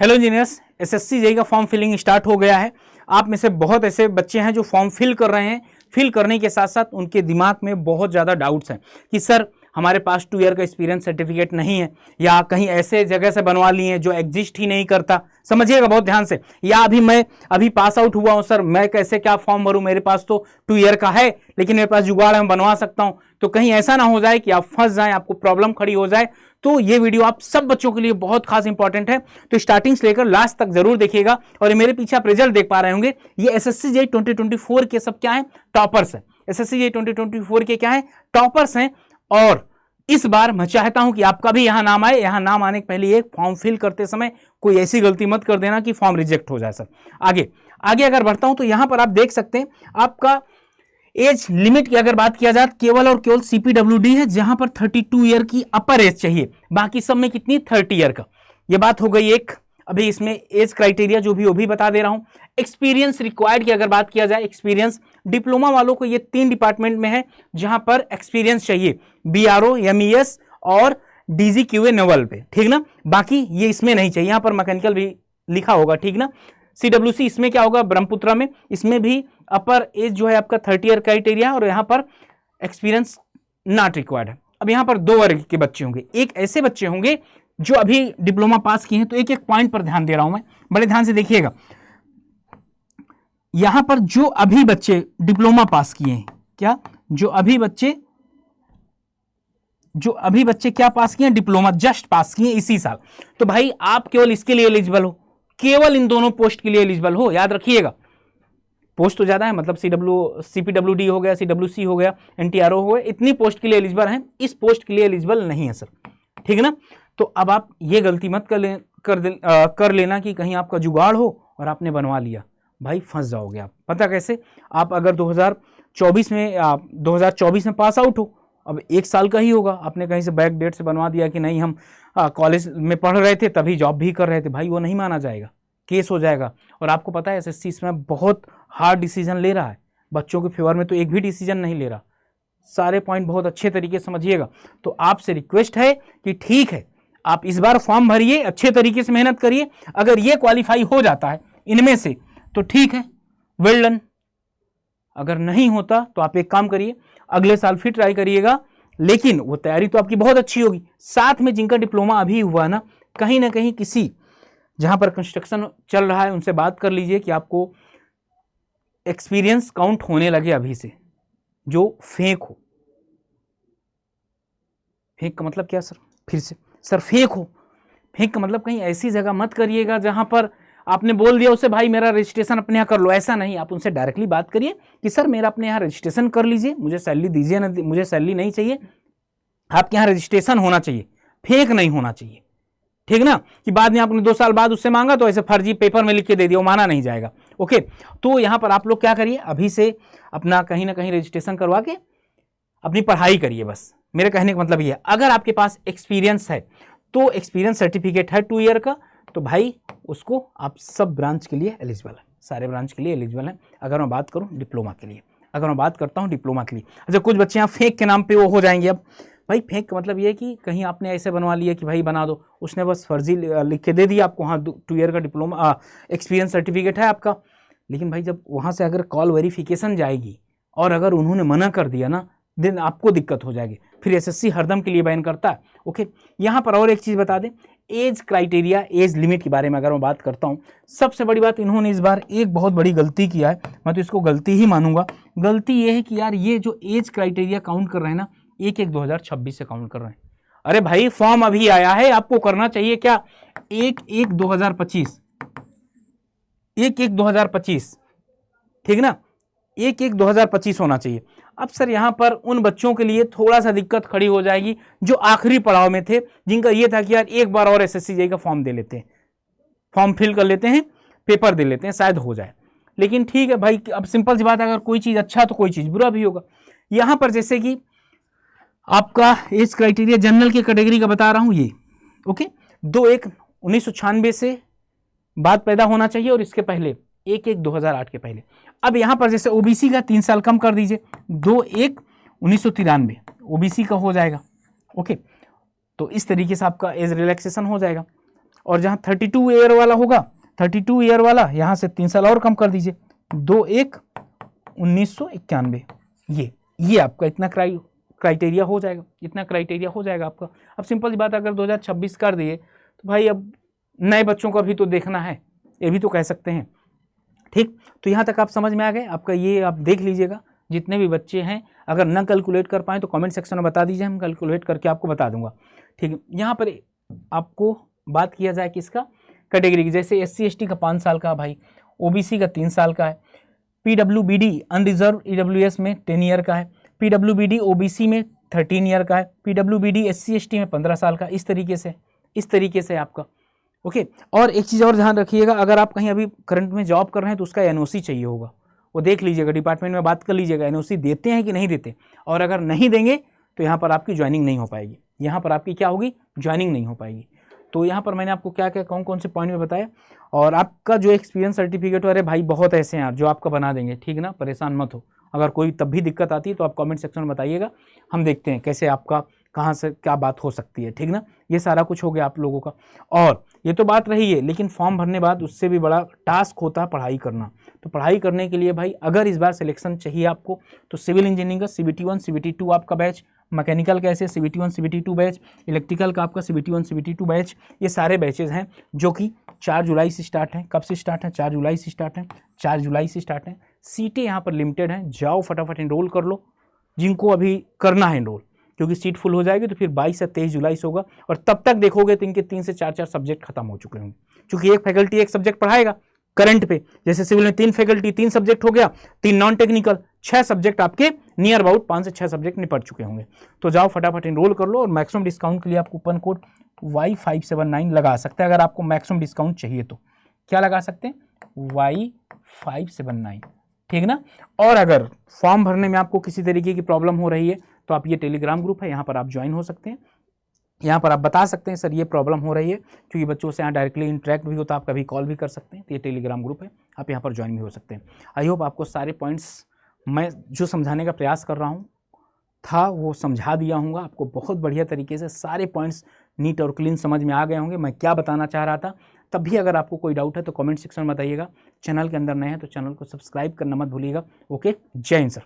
Hello engineers, SSC JEE का form filling start हो गया है। आप में से बहुत ऐसे बच्चे हैं जो फॉर्म फिल कर रहे हैं। फिल करने के साथ साथ उनके दिमाग में बहुत ज़्यादा डाउट्स हैं कि सर हमारे पास 2 ईयर का एक्सपीरियंस सर्टिफिकेट नहीं है, या कहीं ऐसे जगह से बनवा लिए हैं जो एग्जिस्ट ही नहीं करता। समझिएगा बहुत ध्यान से। या अभी पास आउट हुआ हूं सर, मैं कैसे क्या फॉर्म भरूं, मेरे पास तो 2 ईयर का है लेकिन मेरे पास जुगाड़ है, मैं बनवा सकता हूं। तो कहीं ऐसा ना हो जाए कि आप फंस जाएं, आपको प्रॉब्लम खड़ी हो जाए। तो ये वीडियो आप सब बच्चों के लिए बहुत खास इंपॉर्टेंट है, तो स्टार्टिंग से लेकर लास्ट तक जरूर देखिएगा। और मेरे पीछे आप रिजल्ट देख पा रहे होंगे, ये एसएससी जेईई 2024 के सब क्या है, टॉपर्स है। एसएससी जेईई 2024 के क्या है, टॉपर्स हैं। और इस बार मैं चाहता हूं कि आपका भी यहां नाम आए। यहां नाम आने के पहले एक फॉर्म फिल करते समय कोई ऐसी गलती मत कर देना कि फॉर्म रिजेक्ट हो जाए। सर आगे अगर बढ़ता हूं तो यहां पर आप देख सकते हैं, आपका एज लिमिट की अगर बात किया जाए केवल और केवल सीपीडब्ल्यूडी है, जहां पर 32 ईयर की अपर एज चाहिए। बाकी सब में कितनी, 30 ईयर का। यह बात हो गई एक। अभी इसमें एज क्राइटेरिया जो भी वो भी बता दे रहा हूं। एक्सपीरियंस रिक्वायर्ड की अगर बात किया जाए, एक्सपीरियंस डिप्लोमा वालों को ये 3 डिपार्टमेंट में है जहां पर एक्सपीरियंस चाहिए, बीआरओ, एमईएस और डीजीक्यूए नोवल पे, ठीक ना। बाकी ये इसमें नहीं चाहिए। यहां पर मैकेनिकल भी लिखा होगा, ठीक ना। सीडब्ल्यूसी इसमें क्या होगा, ब्रह्मपुत्रा में, इसमें भी अपर एज जो है आपका 30 ईयर क्राइटेरिया, और यहां पर एक्सपीरियंस नॉट रिक्वायर्ड है। अब यहां पर 2 वर्ग के बच्चे होंगे। एक ऐसे बच्चे होंगे जो अभी डिप्लोमा पास किए हैं, तो एक एक पॉइंट पर ध्यान दे रहा हूं मैं, बड़े ध्यान से देखिएगा। यहां पर जो अभी बच्चे डिप्लोमा पास किए हैं, क्या जो अभी बच्चे क्या पास किए हैं, डिप्लोमा जस्ट पास किए इसी साल, तो भाई आप केवल इसके लिए एलिजिबल हो, केवल इन दोनों पोस्ट के लिए एलिजिबल हो। याद रखिएगा, पोस्ट तो ज्यादा है, मतलब सीपीडब्ल्यूडी हो गया, सीडब्ल्यूसी हो गया, एनटीआरओ हो गया, इतनी पोस्ट के लिए एलिजिबल हैं, इस पोस्ट के लिए एलिजिबल नहीं है सर, ठीक है ना। तो अब आप ये गलती मत कर लेना कि कहीं आपका जुगाड़ हो और आपने बनवा लिया, भाई फंस जाओगे आप। पता कैसे, आप अगर 2024 में पास आउट हो, अब 1 साल का ही होगा, आपने कहीं से बैक डेट से बनवा दिया कि नहीं हम कॉलेज में पढ़ रहे थे तभी जॉब भी कर रहे थे, भाई वो नहीं माना जाएगा, केस हो जाएगा। और आपको पता है एसएससी इसमें बहुत हार्ड डिसीजन ले रहा है, बच्चों के फेवर में तो एक भी डिसीजन नहीं ले रहा। सारे पॉइंट बहुत अच्छे तरीके से समझिएगा। तो आपसे रिक्वेस्ट है कि ठीक है, आप इस बार फॉर्म भरिए, अच्छे तरीके से मेहनत करिए। अगर ये क्वालिफाई हो जाता है इनमें से तो ठीक है, वेल डन। अगर नहीं होता तो आप एक काम करिए, अगले साल फिर ट्राई करिएगा, लेकिन वो तैयारी तो आपकी बहुत अच्छी होगी। साथ में जिनका डिप्लोमा अभी हुआ ना कहीं किसी जहां पर कंस्ट्रक्शन चल रहा है, उनसे बात कर लीजिए कि आपको एक्सपीरियंस काउंट होने लगे अभी से, जो फेक हो। फेक का मतलब क्या सर, फिर से सर, फेक हो। फेक का मतलब कहीं ऐसी जगह मत करिएगा जहां पर आपने बोल दिया उसे भाई मेरा रजिस्ट्रेशन अपने यहाँ कर लो, ऐसा नहीं। आप उनसे डायरेक्टली बात करिए कि सर मेरा अपने यहाँ रजिस्ट्रेशन कर लीजिए, मुझे सैलरी दीजिए ना, मुझे सैलरी नहीं चाहिए, आपके यहाँ रजिस्ट्रेशन होना चाहिए, फेक नहीं होना चाहिए, ठीक ना। कि बाद में आपने 2 साल बाद उससे मांगा तो ऐसे फर्जी पेपर में लिख के दे दिया, वो माना नहीं जाएगा। ओके, तो यहां पर आप लोग क्या करिए, अभी से अपना कहीं ना कहीं रजिस्ट्रेशन करवा के अपनी पढ़ाई करिए। बस मेरे कहने का मतलब ये है, अगर आपके पास एक्सपीरियंस है तो एक्सपीरियंस सर्टिफिकेट है 2 ईयर का, तो भाई उसको आप सब ब्रांच के लिए एलिजिबल है, सारे ब्रांच के लिए एलिजिबल है। अगर मैं बात करूं डिप्लोमा के लिए, अगर मैं बात करता हूं डिप्लोमा के लिए, अच्छा कुछ बच्चे यहाँ फेक के नाम पे वो हो जाएंगे। अब भाई फेक का मतलब ये है कि कहीं आपने ऐसे बनवा लिया कि भाई बना दो, उसने बस फर्जी लिख के दे दिया आपको, हाँ 2 ईयर का डिप्लोमा एक्सपीरियंस सर्टिफिकेट है आपका। लेकिन भाई जब वहाँ से अगर कॉल वेरिफिकेशन जाएगी और अगर उन्होंने मना कर दिया ना, देन आपको दिक्कत हो जाएगी, फिर एसएससी हरदम के लिए बैन करता है। ओके, यहाँ पर और एक चीज़ बता दें, एज क्राइटेरिया, एज लिमिट के बारे में अगर मैं बात करता हूँ, सबसे बड़ी बात इन्होंने इस बार एक बहुत बड़ी गलती किया है, मैं तो इसको गलती ही मानूंगा। गलती ये है कि यार ये जो एज क्राइटेरिया काउंट कर रहे हैं ना, 1/1/2026 से काउंट कर रहे हैं। अरे भाई फॉर्म अभी आया है, आपको करना चाहिए क्या, 1/1/2025, 1/1/2025, ठीक ना, 1/1/2025 होना चाहिए। अब सर यहां पर उन बच्चों के लिए थोड़ा सा दिक्कत खड़ी हो जाएगी जो आखिरी पड़ाव में थे, जिनका ये था कि यार एक बार और एसएससी जेईई का फॉर्म दे लेते हैं, फॉर्म फिल कर लेते हैं, पेपर दे लेते हैं, शायद हो जाए। लेकिन ठीक है भाई, अब सिंपल सी बात है, अगर कोई चीज अच्छा तो कोई चीज बुरा भी होगा। यहां पर जैसे कि आपका एज क्राइटेरिया जनरल की कैटेगरी का बता रहा हूं ये, ओके, 2/1/1996 से बाद पैदा होना चाहिए, और इसके पहले 1/1/2008 के पहले। अब यहां पर जैसे ओबीसी का 3 साल कम कर दीजिए, 2/1/1993 ओबीसी का हो जाएगा। ओके, तो इस तरीके से आपका एज रिलैक्सेशन हो जाएगा। और जहाँ 32 ईयर वाला होगा, 32 ईयर वाला यहाँ से 3 साल और कम कर दीजिए, 2/1/1991, ये आपका इतना क्राइटेरिया हो जाएगा, इतना क्राइटेरिया हो जाएगा आपका। अब सिंपल सी बात, अगर 2026 कर दिए तो भाई अब नए बच्चों का भी तो देखना है, ये भी तो कह सकते हैं। ठीक, तो यहाँ तक आप समझ में आ गए। आपका ये आप देख लीजिएगा, जितने भी बच्चे हैं अगर ना कैलकुलेट कर पाएँ तो कमेंट सेक्शन में बता दीजिए, हम कैलकुलेट करके आपको बता दूंगा। ठीक है, यहाँ पर आपको बात किया जाए किसका, कैटेगरी की, जैसे SC ST का 5 साल का भाई, OBC का 3 साल का है, PWBD अनरिजर्व EWS में 10 ईयर का है, PWBD OBC में 13 ईयर का है, PWBD SC ST में 15 साल का, इस तरीके से आपका। ओके, और एक चीज़ और ध्यान रखिएगा, अगर आप कहीं अभी करंट में जॉब कर रहे हैं तो उसका NOC चाहिए होगा, वो देख लीजिएगा, डिपार्टमेंट में बात कर लीजिएगा NOC देते हैं कि नहीं देते, और अगर नहीं देंगे तो यहाँ पर आपकी ज्वाइनिंग नहीं हो पाएगी, यहाँ पर आपकी क्या होगी, ज्वाइनिंग नहीं हो पाएगी। तो यहाँ पर मैंने आपको क्या क्या कौन कौन से पॉइंट में बताया, और आपका जो एक्सपीरियंस सर्टिफिकेट, अरे भाई बहुत ऐसे हैं यार जो आपका बना देंगे, ठीक ना, परेशान मत हो। अगर कोई तब भी दिक्कत आती है तो आप कमेंट सेक्शन में बताइएगा, हम देखते हैं कैसे आपका कहाँ से क्या बात हो सकती है, ठीक ना। ये सारा कुछ हो गया आप लोगों का, और ये तो बात रही है, लेकिन फॉर्म भरने बाद उससे भी बड़ा टास्क होता है पढ़ाई करना। तो पढ़ाई करने के लिए भाई अगर इस बार सिलेक्शन चाहिए आपको तो सिविल इंजीनियरिंग का CBT1 CBT2 आपका बैच, मैकेनिकल का ऐसे CBT1 CBT2 बैच, इलेक्ट्रिकल का आपका CBT1 CBT2 बैच, ये सारे बैचेज हैं जो कि 4 जुलाई से स्टार्ट हैं। कब से स्टार्ट है? 4 जुलाई से स्टार्ट है, 4 जुलाई से स्टार्ट है। सीटें यहाँ पर लिमिटेड हैं, जाओ फटाफट एनरोल कर लो जिनको अभी करना है एनरोल, क्योंकि सीट फुल हो जाएगी तो फिर 22 से 23 जुलाई से होगा, और तब तक देखोगे तो इनके 3 से 4 सब्जेक्ट खत्म हो चुके होंगे, क्योंकि एक फैकल्टी एक सब्जेक्ट पढ़ाएगा करंट पे। जैसे सिविल में 3 फैकल्टी 3 सब्जेक्ट हो गया, 3 नॉन टेक्निकल, 6 सब्जेक्ट आपके नियर अबाउट 5 से 6 सब्जेक्ट निपट चुके होंगे। तो जाओ फटाफट एनरोल कर लो, और मैक्सिमम डिस्काउंट के लिए आप कूपन कोड Y579 लगा सकते हैं। अगर आपको मैक्सिमम डिस्काउंट चाहिए तो क्या लगा सकते हैं? Y579, ठीक ना। और अगर फॉर्म भरने में आपको किसी तरीके की प्रॉब्लम हो रही है तो आप ये टेलीग्राम ग्रुप है, यहाँ पर आप ज्वाइन हो सकते हैं। यहाँ पर आप बता सकते हैं सर ये प्रॉब्लम हो रही है, क्योंकि बच्चों से यहाँ डायरेक्टली इंटरेक्ट भी होता है, आप कभी कॉल भी कर सकते हैं। तो ये टेलीग्राम ग्रुप है, आप यहाँ पर ज्वाइन भी हो सकते हैं। आई होप आपको सारे पॉइंट्स मैं जो समझाने का प्रयास कर रहा हूँ था वो समझा दिया हूँगा आपको बहुत बढ़िया तरीके से। सारे पॉइंट्स नीट और क्लीन समझ में आ गए होंगे मैं क्या बताना चाह रहा था। तब भी अगर आपको कोई डाउट है तो कमेंट सेक्शन में बताइएगा। चैनल के अंदर नए हैं तो चैनल को सब्सक्राइब करना मत भूलिएगा। ओके, जय हिंद सर।